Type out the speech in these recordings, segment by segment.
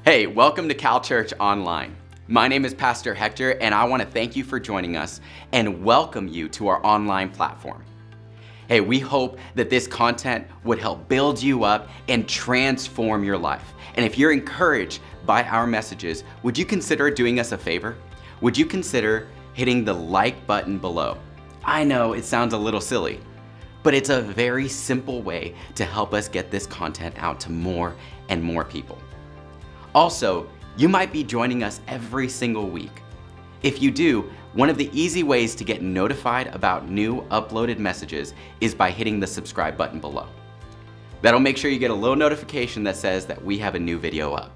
Hey, welcome to Cal Church Online. My name is Pastor Hector, and I want to thank you for joining us and welcome you to our online platform. Hey, we hope that this content would help build you up and transform your life. And if you're encouraged by our messages, would you consider doing us a favor? Would you consider hitting the like button below? I know it sounds a little silly, but it's a very simple way to help us get this content out to more and more people. Also, you might be joining us every single week. If you do, one of the easy ways to get notified about new uploaded messages is by hitting the subscribe button below. That'll make sure you get a little notification that says that we have a new video up.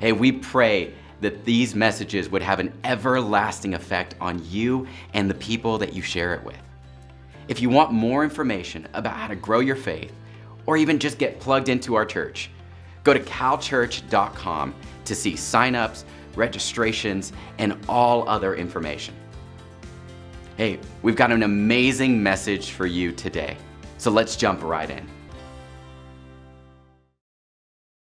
Hey, we pray that these messages would have an everlasting effect on you and the people that you share it with. If you want more information about how to grow your faith, or even just get plugged into our church, go to calchurch.com to see signups, registrations, and all other information. Hey, we've got an amazing message for you today, so let's jump right in.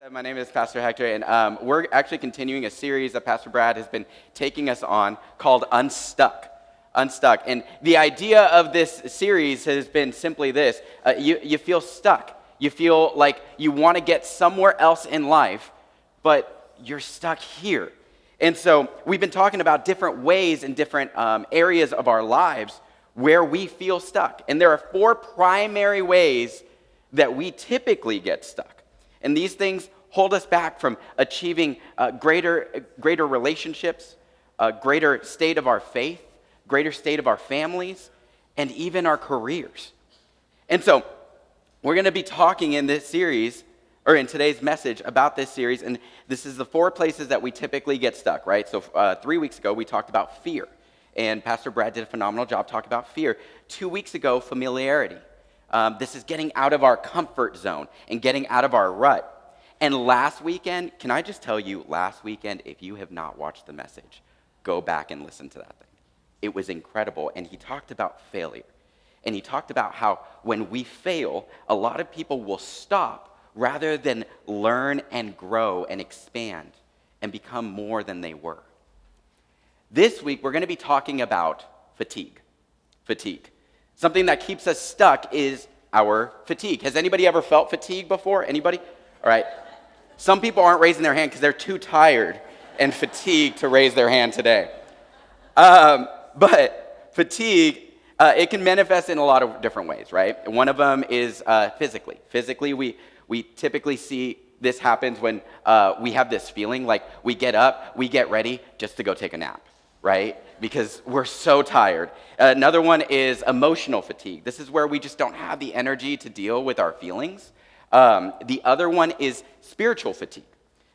My name is Pastor Hector, and we're actually continuing a series that Pastor Brad has been taking us on called Unstuck. Unstuck. And the idea of this series has been simply this. You feel stuck. You feel like you want to get somewhere else in life, but you're stuck here. And so we've been talking about different ways and different areas of our lives where we feel stuck. And there are 4 primary ways that we typically get stuck. And these things hold us back from achieving greater relationships, a greater state of our faith, greater state of our families, and even our careers. And so we're going to be talking in this series, or in today's message about this series, and this is the 4 places that we typically get stuck, right? So 3 weeks ago, we talked about fear, and Pastor Brad did a phenomenal job talking about fear. 2 weeks ago, familiarity. This is getting out of our comfort zone and getting out of our rut. And last weekend, can I just tell you, last weekend, if you have not watched the message, go back and listen to that thing. It was incredible, and he talked about failure. And he talked about how when we fail, a lot of people will stop rather than learn and grow and expand and become more than they were. This week, we're going to be talking about fatigue. Fatigue. Something that keeps us stuck is our fatigue. Has anybody ever felt fatigue before? Anybody? All right. Some people aren't raising their hand because they're too tired and fatigued to raise their hand today. But fatigue, it can manifest in a lot of different ways, right? One of them is physically. Physically, we typically see this happens when we have this feeling like we get up, we get ready just to go take a nap, right? Because we're so tired. Another one is emotional fatigue. This is where we just don't have the energy to deal with our feelings. The other one is spiritual fatigue.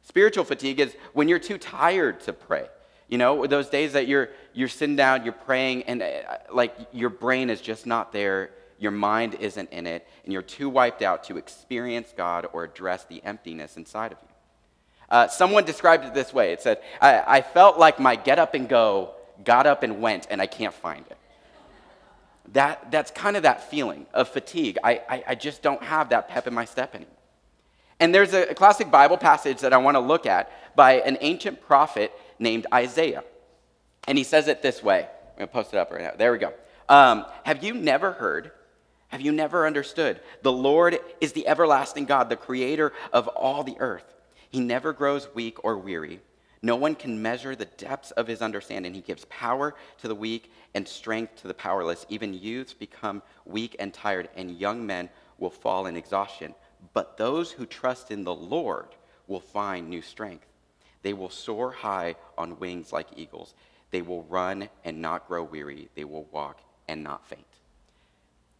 Spiritual fatigue is when you're too tired to pray. You know, those days that you're sitting down, you're praying, and like your brain is just not there, your mind isn't in it, and you're too wiped out to experience God or address the emptiness inside of you. Someone described it this way. It said, I felt like my get up and go got up and went, and I can't find it. That's kind of that feeling of fatigue. I just don't have that pep in my step anymore. And there's a classic Bible passage that I want to look at by an ancient prophet named Isaiah. And he says it this way. I'm going to post it up right now. There we go. Have you never heard? Have you never understood? The Lord is the everlasting God, the creator of all the earth. He never grows weak or weary. No one can measure the depths of his understanding. He gives power to the weak and strength to the powerless. Even youths become weak and tired, and young men will fall in exhaustion. But those who trust in the Lord will find new strength. They will soar high on wings like eagles. They will run and not grow weary. They will walk and not faint.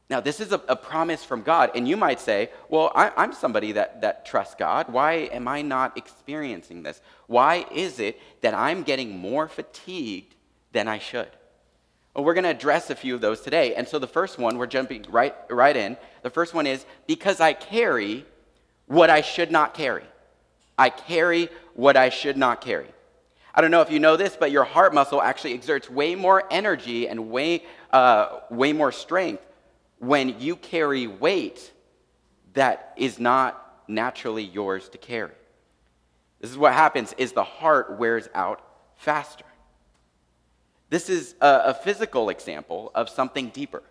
Now, this is a promise from God. And you might say, well, I'm somebody that trusts God. Why am I not experiencing this? Why is it that I'm getting more fatigued than I should? Well, we're going to address a few of those today. And so the first one, we're jumping right in. The first one is because I carry what I should not carry. I carry what I should not carry. I don't know if you know this, but your heart muscle actually exerts way more energy and way more strength when you carry weight that is not naturally yours to carry. This is what happens is the heart wears out faster. This is a physical example of something deeper.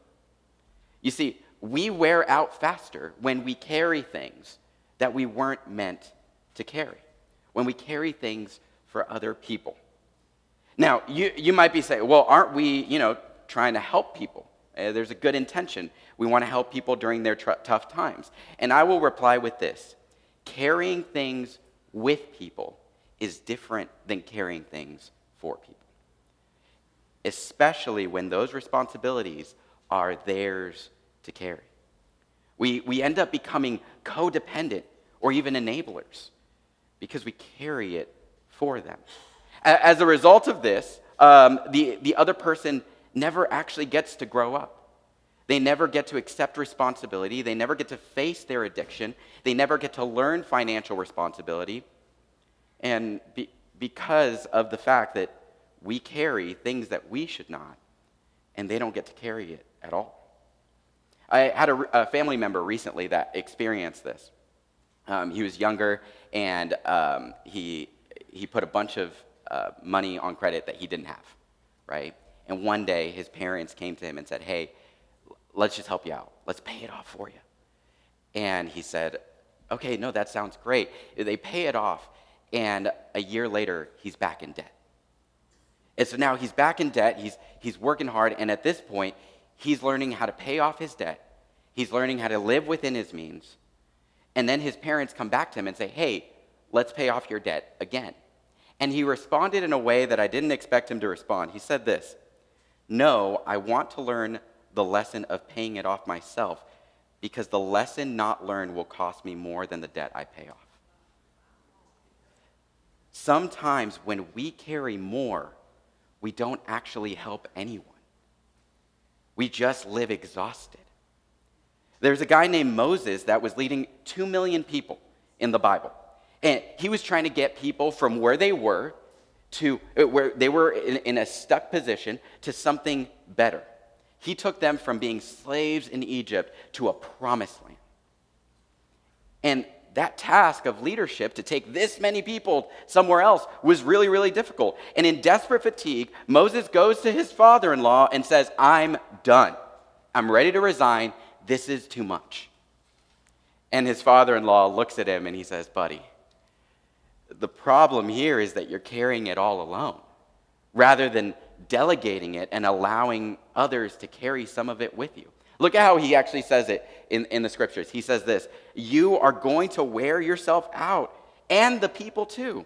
You see, we wear out faster when we carry things that we weren't meant to carry, when we carry things for other people. Now, you might be saying, well, aren't we, trying to help people? There's a good intention. We want to help people during their tough times. And I will reply with this. Carrying things with people is different than carrying things for people, especially when those responsibilities are theirs to carry. We end up becoming codependent or even enablers because we carry it for them. As a result of this, the other person never actually gets to grow up. They never get to accept responsibility. They never get to face their addiction. They never get to learn financial responsibility. And because of the fact that we carry things that we should not, and they don't get to carry it at all. I had a family member recently that experienced this. He was younger, and he put a bunch of money on credit that he didn't have, right? And one day, his parents came to him and said, hey, let's just help you out. Let's pay it off for you. And he said, okay, no, that sounds great. They pay it off, and a year later, he's back in debt. And so now he's back in debt, he's working hard, and at this point, he's learning how to pay off his debt. He's learning how to live within his means. And then his parents come back to him and say, hey, let's pay off your debt again. And he responded in a way that I didn't expect him to respond. He said this, no, I want to learn the lesson of paying it off myself because the lesson not learned will cost me more than the debt I pay off. Sometimes when we carry more, we don't actually help anyone. We just live exhausted. There's a guy named Moses that was leading 2 million people in the Bible. And he was trying to get people from where they were to where they were in a stuck position to something better. He took them from being slaves in Egypt to a promised land. And that task of leadership to take this many people somewhere else was really, really difficult. And in desperate fatigue, Moses goes to his father-in-law and says, I'm done. I'm ready to resign. This is too much. And his father-in-law looks at him and he says, buddy, the problem here is that you're carrying it all alone, rather than delegating it and allowing others to carry some of it with you. Look at how he actually says it in the scriptures. He says this, you are going to wear yourself out, and the people too.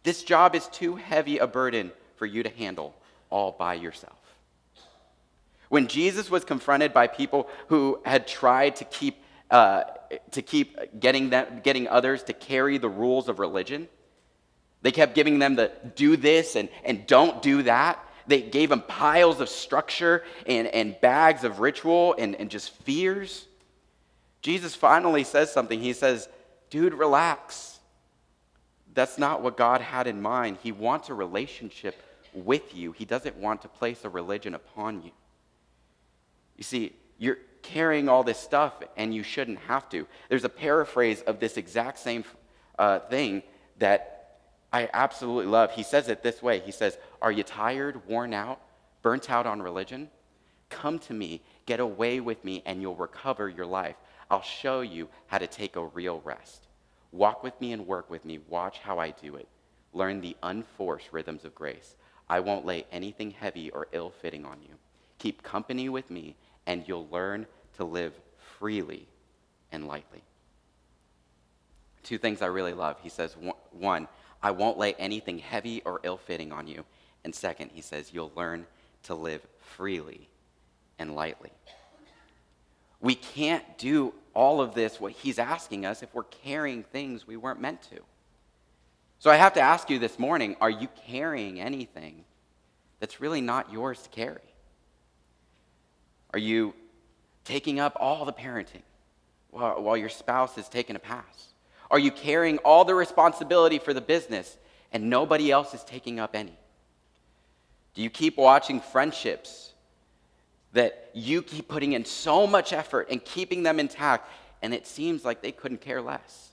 This job is too heavy a burden for you to handle all by yourself. When Jesus was confronted by people who had tried to keep getting others to carry the rules of religion, they kept giving them the do this and don't do that. They gave him piles of structure and bags of ritual and just fears. Jesus finally says something. He says, dude, relax. That's not what God had in mind. He wants a relationship with you. He doesn't want to place a religion upon you. You see, you're carrying all this stuff and you shouldn't have to. There's a paraphrase of this exact same thing that I absolutely love. He says it this way. He says, are you tired, worn out, burnt out on religion? Come to me, get away with me, and you'll recover your life. I'll show you how to take a real rest. Walk with me and work with me. Watch how I do it. Learn the unforced rhythms of grace. I won't lay anything heavy or ill-fitting on you. Keep company with me, and you'll learn to live freely and lightly. Two things I really love. He says, one, I won't lay anything heavy or ill-fitting on you. And second, he says, you'll learn to live freely and lightly. We can't do all of this, what he's asking us, if we're carrying things we weren't meant to. So I have to ask you this morning, are you carrying anything that's really not yours to carry? Are you taking up all the parenting while your spouse is taking a pass? Are you carrying all the responsibility for the business and nobody else is taking up any? Do you keep watching friendships that you keep putting in so much effort and keeping them intact, and it seems like they couldn't care less?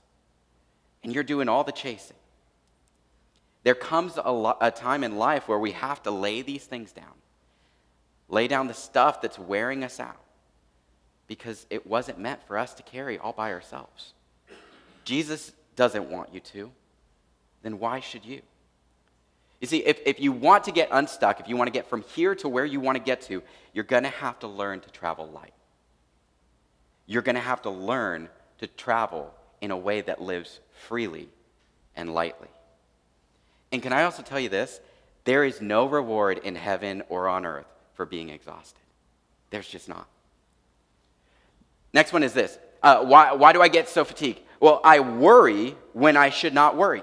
And you're doing all the chasing. there comes a time in life where we have to lay these things down. Lay down the stuff that's wearing us out, because it wasn't meant for us to carry all by ourselves. Jesus doesn't want you to, then why should you? You see, if you want to get unstuck, if you want to get from here to where you want to get to, you're going to have to learn to travel light. You're going to have to learn to travel in a way that lives freely and lightly. And can I also tell you this? There is no reward in heaven or on earth for being exhausted. There's just not. Next one is this. Why do I get so fatigued? Well, I worry when I should not worry.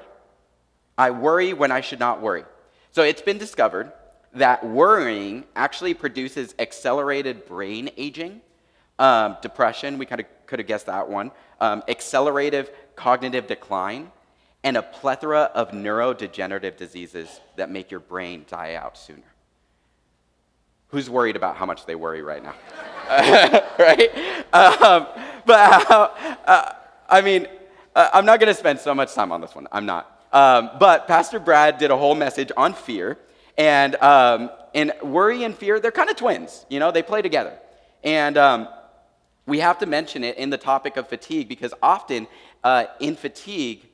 I worry when I should not worry. So it's been discovered that worrying actually produces accelerated brain aging, depression, we kind of could have guessed that one, accelerative cognitive decline, and a plethora of neurodegenerative diseases that make your brain die out sooner. Who's worried about how much they worry right now? Right? I'm not going to spend so much time on this one. I'm not. But Pastor Brad did a whole message on fear, and worry and fear, they're kind of twins. You know, they play together. And we have to mention it in the topic of fatigue, because often in fatigue,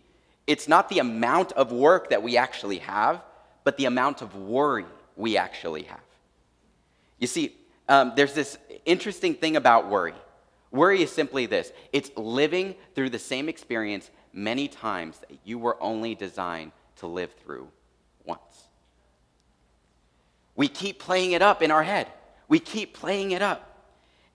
it's not the amount of work that we actually have, but the amount of worry we actually have. You see, there's this interesting thing about worry. Worry is simply this. It's living through the same experience many times that you were only designed to live through once. We keep playing it up in our head. We keep playing it up.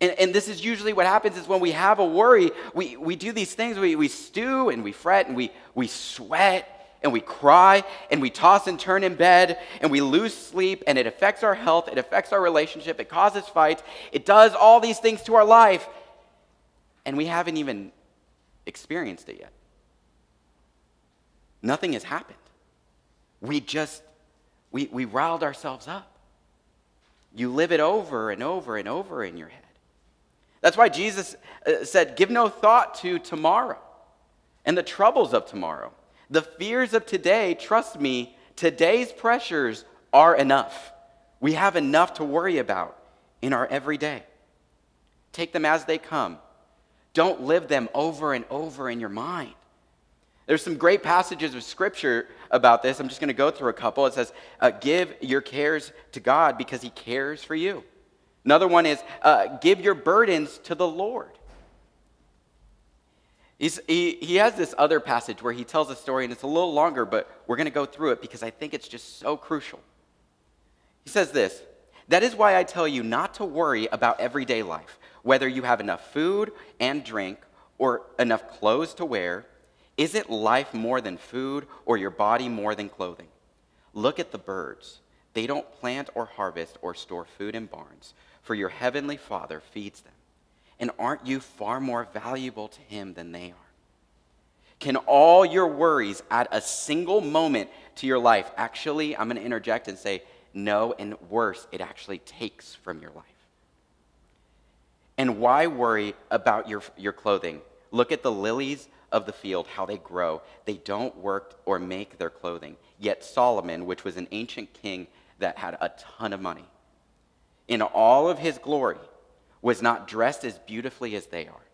And this is usually what happens is when we have a worry, we do these things. We stew and we fret and we sweat and we cry and we toss and turn in bed and we lose sleep, and it affects our health, it affects our relationship, it causes fights, it does all these things to our life, and we haven't even experienced it yet. Nothing has happened. We riled ourselves up. You live it over and over and over in your head. That's why Jesus said, give no thought to tomorrow and the troubles of tomorrow. The fears of today, trust me, today's pressures are enough. We have enough to worry about in our everyday. Take them as they come. Don't live them over and over in your mind. There's some great passages of Scripture about this. I'm just going to go through a couple. It says, give your cares to God because He cares for you. Another one is, give your burdens to the Lord. He has this other passage where he tells a story, and it's a little longer, but we're going to go through it because I think it's just so crucial. He says this, that is why I tell you not to worry about everyday life, whether you have enough food and drink or enough clothes to wear. Isn't life more than food, or your body more than clothing? Look at the birds. They don't plant or harvest or store food in barns, for your heavenly Father feeds them. And aren't you far more valuable to Him than they are? Can all your worries add a single moment to your life? Actually, I'm going to interject and say, no, and worse, it actually takes from your life. And why worry about your clothing? Look at the lilies of the field, how they grow. They don't work or make their clothing. Yet Solomon, which was an ancient king that had a ton of money, in all of his glory, was not dressed as beautifully as they are.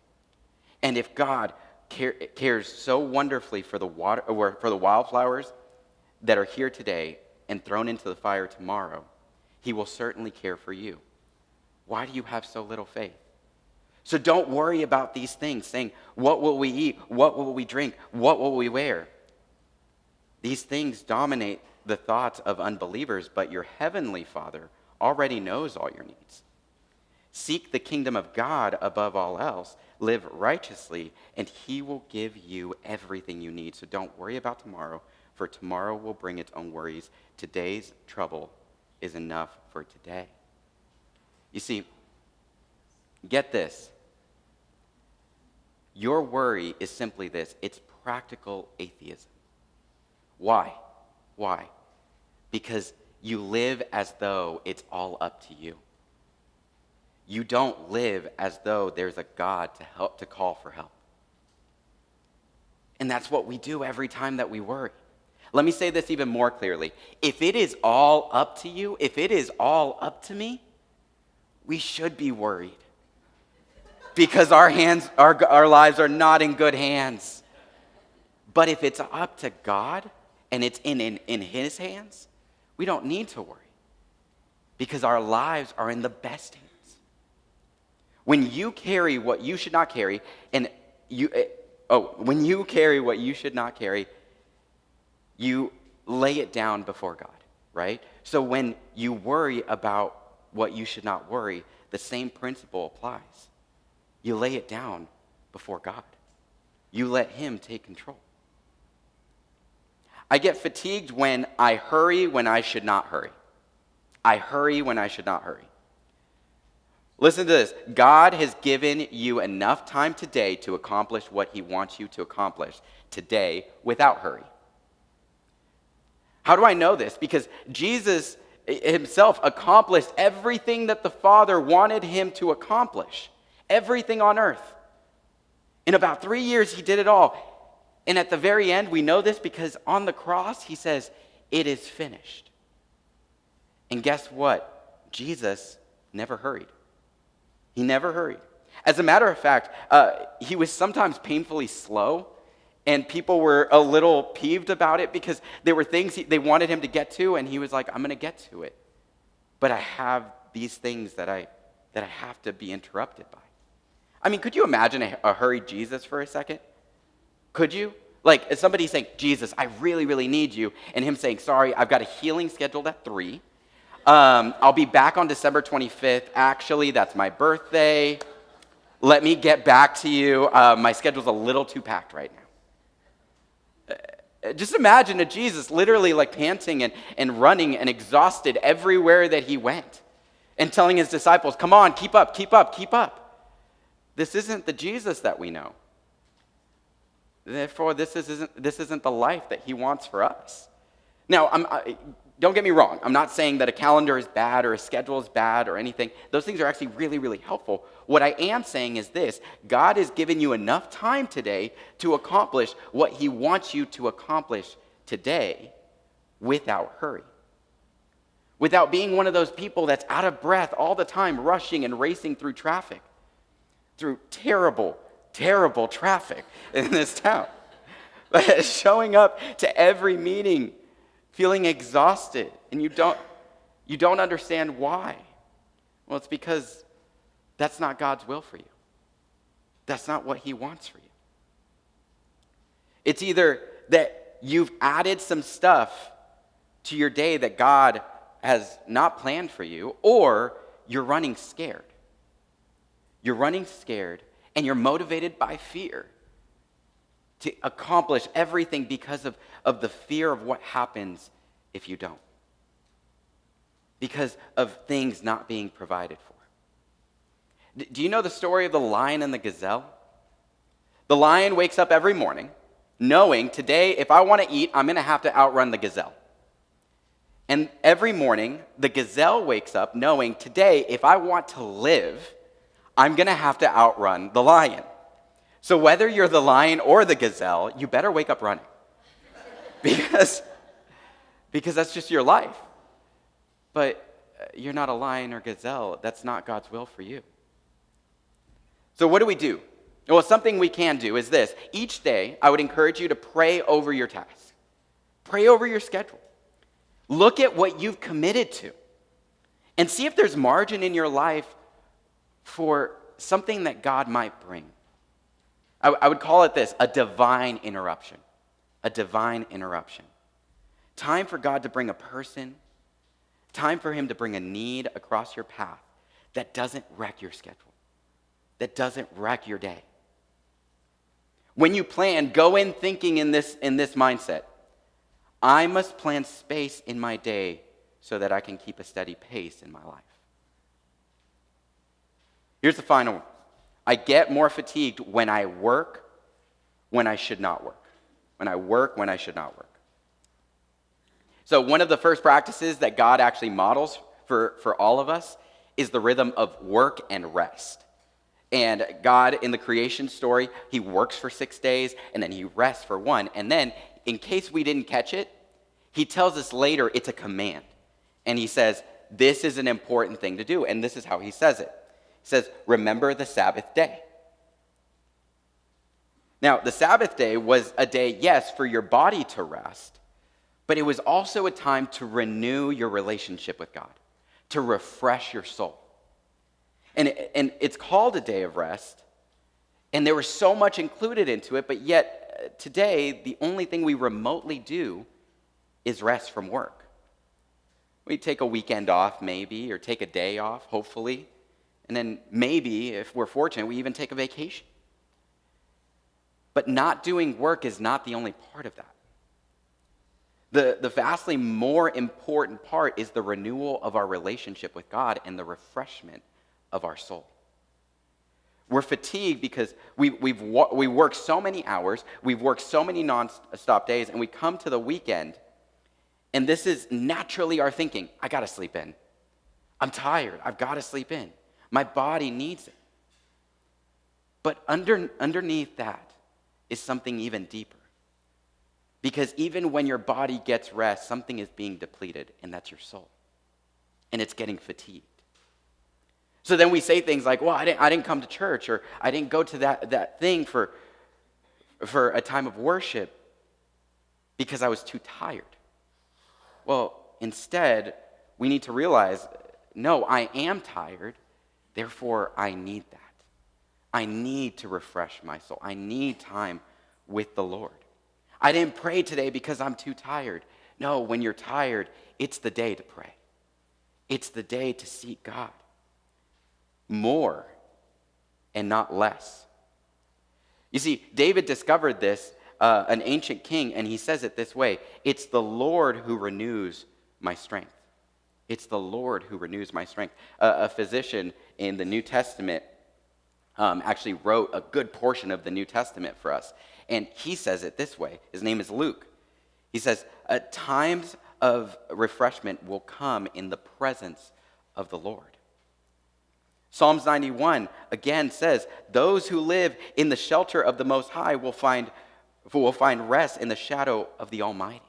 And if God cares so wonderfully for the water, or for the wildflowers that are here today and thrown into the fire tomorrow, He will certainly care for you. Why do you have so little faith? So don't worry about these things, saying, what will we eat? What will we drink? What will we wear? These things dominate the thoughts of unbelievers, but your heavenly Father already knows all your needs. Seek the kingdom of God above all else. Live righteously, and He will give you everything you need. So don't worry about tomorrow, for tomorrow will bring its own worries. Today's trouble is enough for today. You see, get this. Your worry is simply this. It's practical atheism. Why? Why? Because you live as though it's all up to you. You don't live as though there's a God to call for help. And that's what we do every time that we worry. Let me say this even more clearly. If it is all up to you, if it is all up to me, we should be worried. Because our lives are not in good hands. But if it's up to God and it's in his hands, we don't need to worry. Because our lives are in the best hands. When you carry what you should not carry, when you carry what you should not carry, you lay it down before God, right? So when you worry about what you should not worry, the same principle applies. You lay it down before God. You let him take control. I get fatigued when I hurry when I should not hurry. I hurry when I should not hurry. Listen to this. God has given you enough time today to accomplish what he wants you to accomplish today without hurry. How do I know this? Because Jesus himself accomplished everything that the Father wanted him to accomplish. Everything on earth. In about 3 years, he did it all. And at the very end, we know this because on the cross, he says, "It is finished." And guess what? Jesus never hurried. He never hurried. As a matter of fact, he was sometimes painfully slow, and people were a little peeved about it because there were things they wanted him to get to, and he was like, "I'm going to get to it. But I have these things that I have to be interrupted by." I mean, could you imagine a hurried Jesus for a second? Could you? Like, somebody saying, "Jesus, I really, really need you," and him saying, "Sorry, I've got a healing scheduled at 3. I'll be back on December 25th. Actually, that's my birthday. Let me get back to you. My schedule's a little too packed right now." Just imagine a Jesus literally like panting and running and exhausted everywhere that he went and telling his disciples, "Come on, keep up, keep up, keep up." This isn't the Jesus that we know. Therefore, this isn't the life that he wants for us. Now, don't get me wrong. I'm not saying that a calendar is bad or a schedule is bad or anything. Those things are actually really, really helpful. What I am saying is this. God has given you enough time today to accomplish what he wants you to accomplish today without hurry. Without being one of those people that's out of breath all the time, rushing and racing through traffic. Through terrible, terrible traffic in this town. Showing up to every meeting feeling exhausted, and you don't understand why. Well, it's because that's not God's will for you. That's not what he wants for you. It's either that you've added some stuff to your day that God has not planned for you, or you're running scared. You're running scared, and you're motivated by fear to accomplish everything because of the fear of what happens if you don't. Because of things not being provided for. Do you know the story of the lion and the gazelle? The lion wakes up every morning knowing today, if I want to eat, I'm going to have to outrun the gazelle. And every morning, the gazelle wakes up knowing today, if I want to live, I'm going to have to outrun the lion. So whether you're the lion or the gazelle, you better wake up running. Because that's just your life. But you're not a lion or gazelle. That's not God's will for you. So what do we do? Well, something we can do is this. Each day, I would encourage you to pray over your tasks. Pray over your schedule. Look at what you've committed to. And see if there's margin in your life for something that God might bring. I would call it this, a divine interruption. A divine interruption. Time for God to bring a person, time for him to bring a need across your path that doesn't wreck your schedule, that doesn't wreck your day. When you plan, go in thinking in this mindset. I must plan space in my day so that I can keep a steady pace in my life. Here's the final one. I get more fatigued when I work when I should not work. When I work when I should not work. So one of the first practices that God actually models for all of us is the rhythm of work and rest. And God, in the creation story, he works for 6 days, and then he rests for 1. And then, in case we didn't catch it, He tells us later it's a command. And he says, this is an important thing to do. And this is how he says it. He says, remember the Sabbath day. Now, the Sabbath day was a day, yes, for your body to rest, but it was also a time to renew your relationship with God, to refresh your soul. And it's called a day of rest, and there was so much included into it, but yet today, the only thing we remotely do is rest from work. We take a weekend off, maybe, or take a day off, hopefully, and then maybe, if we're fortunate, we even take a vacation. But not doing work is not the only part of that. The vastly more important part is the renewal of our relationship with God and the refreshment of our soul. We're fatigued because we work so many hours, we've worked so many non-stop days, and we come to the weekend, and this is naturally our thinking. I got to sleep in. I'm tired. I've got to sleep in. My body needs it. But underneath that is something even deeper. Because even when your body gets rest, something is being depleted, and that's your soul. And it's getting fatigued. So then we say things like, well, I didn't come to church, or I didn't go to that thing for a time of worship because I was too tired. Well, instead, we need to realize, no, I am tired, therefore I need that. I need to refresh my soul. I need time with the Lord. I didn't pray today because I'm too tired. No, when you're tired, it's the day to pray. It's the day to seek God. More and not less. You see, David discovered this, an ancient king, and he says it this way: it's the Lord who renews my strength. It's the Lord who renews my strength. A physician in the New Testament actually wrote a good portion of the New Testament for us. And he says it this way. His name is Luke. He says, times of refreshment will come in the presence of the Lord. Psalms 91 again says, those who live in the shelter of the Most High will find rest in the shadow of the Almighty.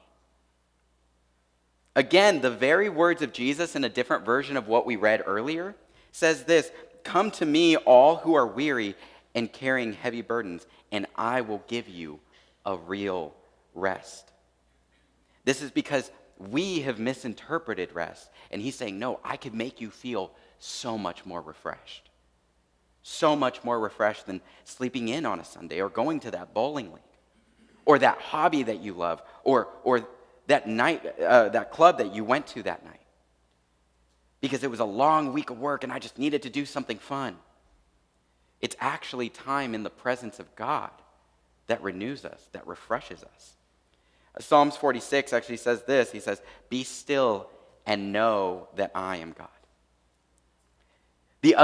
Again, the very words of Jesus in a different version of what we read earlier says this: come to me, all who are weary and carrying heavy burdens, and I will give you a real rest. This is because we have misinterpreted rest. And he's saying, no, I could make you feel so much more refreshed. So much more refreshed than sleeping in on a Sunday, or going to that bowling league, or that hobby that you love, or that night, that club that you went to that night. Because it was a long week of work and I just needed to do something fun. It's actually time in the presence of God that renews us, that refreshes us. Psalms 46 actually says this. He says, be still and know that I am God. The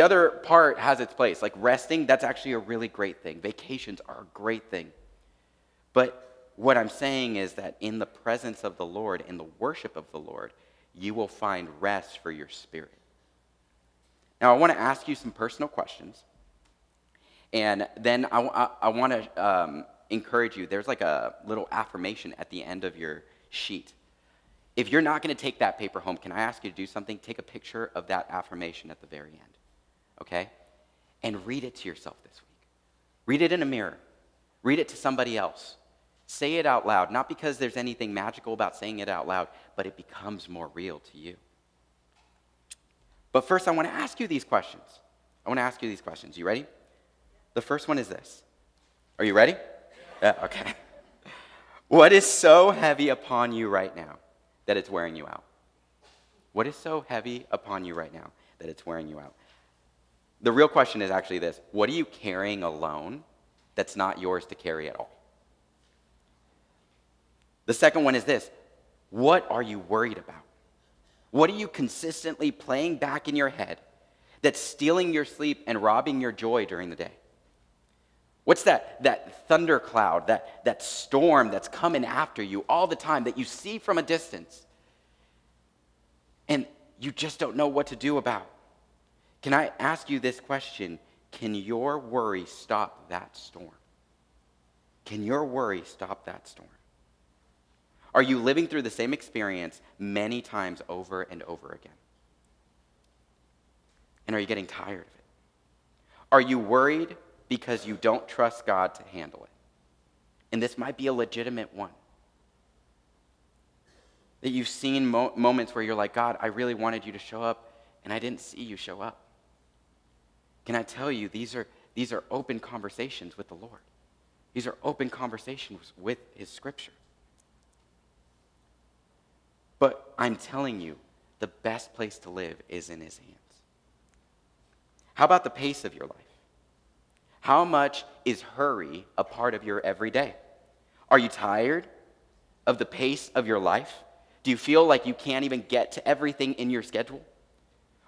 other part has its place. Like resting, that's actually a really great thing. Vacations are a great thing. But what I'm saying is that in the presence of the Lord, in the worship of the Lord, you will find rest for your spirit. Now, I want to ask you some personal questions. And then I want to encourage you. There's like a little affirmation at the end of your sheet. If you're not going to take that paper home, can I ask you to do something? Take a picture of that affirmation at the very end, okay? And read it to yourself this week. Read it in a mirror. Read it to somebody else. Say it out loud, not because there's anything magical about saying it out loud, but it becomes more real to you. But first, I want to ask you these questions. You ready? The first one is this. Are you ready? Yeah, okay. What is so heavy upon you right now that it's wearing you out? What is so heavy upon you right now that it's wearing you out? The real question is actually this. What are you carrying alone that's not yours to carry at all? The second one is this. What are you worried about? What are you consistently playing back in your head that's stealing your sleep and robbing your joy during the day? What's that thundercloud, that storm that's coming after you all the time that you see from a distance and you just don't know what to do about? Can I ask you this question? Can your worry stop that storm? Can your worry stop that storm? Are you living through the same experience many times over and over again? And are you getting tired of it? Are you worried because you don't trust God to handle it? And this might be a legitimate one. That you've seen moments where you're like, God, I really wanted you to show up, and I didn't see you show up. Can I tell you, these are open conversations with the Lord. These are open conversations with his scripture. But I'm telling you, the best place to live is in his hands. How about the pace of your life? How much is hurry a part of your everyday? Are you tired of the pace of your life? Do you feel like you can't even get to everything in your schedule?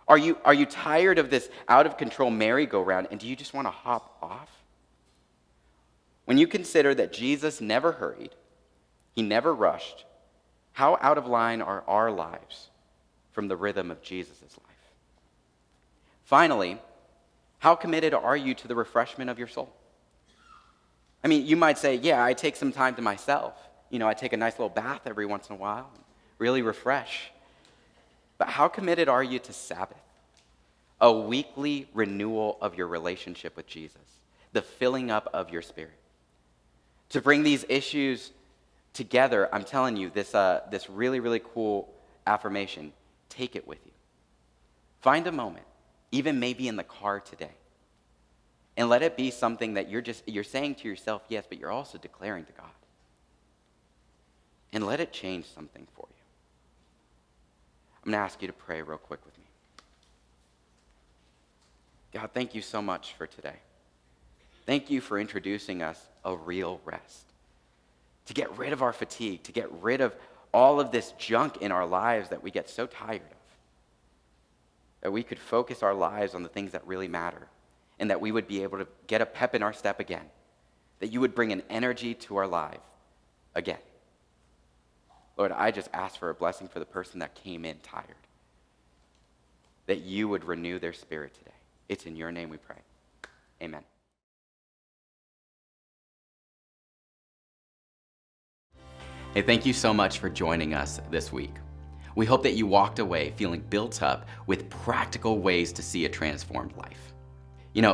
Are you tired of this out-of-control merry-go-round, and do you just want to hop off? When you consider that Jesus never hurried, he never rushed, how out of line are our lives from the rhythm of Jesus' life? Finally, how committed are you to the refreshment of your soul? I mean, you might say, yeah, I take some time to myself. I take a nice little bath every once in a while, really refresh. But how committed are you to Sabbath? A weekly renewal of your relationship with Jesus, the filling up of your spirit. To bring these issues together, I'm telling you, this really, really cool affirmation, take it with you. Find a moment, even maybe in the car today, and let it be something that you're saying to yourself, yes, but you're also declaring to God. And let it change something for you. I'm going to ask you to pray real quick with me. God, thank you so much for today. Thank you for introducing us a real rest. To get rid of our fatigue, to get rid of all of this junk in our lives that we get so tired of. That we could focus our lives on the things that really matter. And that we would be able to get a pep in our step again. That you would bring an energy to our life again. Lord, I just ask for a blessing for the person that came in tired. That you would renew their spirit today. It's in your name we pray. Amen. Hey, thank you so much for joining us this week. We hope that you walked away feeling built up with practical ways to see a transformed life.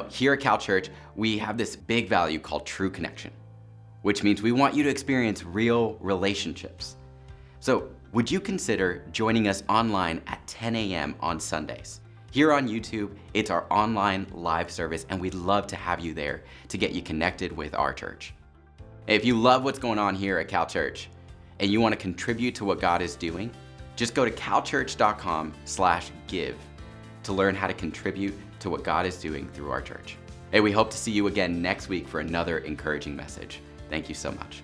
Here at Cal Church, we have this big value called true connection, which means we want you to experience real relationships. So would you consider joining us online at 10 a.m. on Sundays? Here on YouTube, it's our online live service, and we'd love to have you there to get you connected with our church. If you love what's going on here at Cal Church and you want to contribute to what God is doing, just go to calchurch.com/give to learn how to contribute to what God is doing through our church. Hey, we hope to see you again next week for another encouraging message. Thank you so much.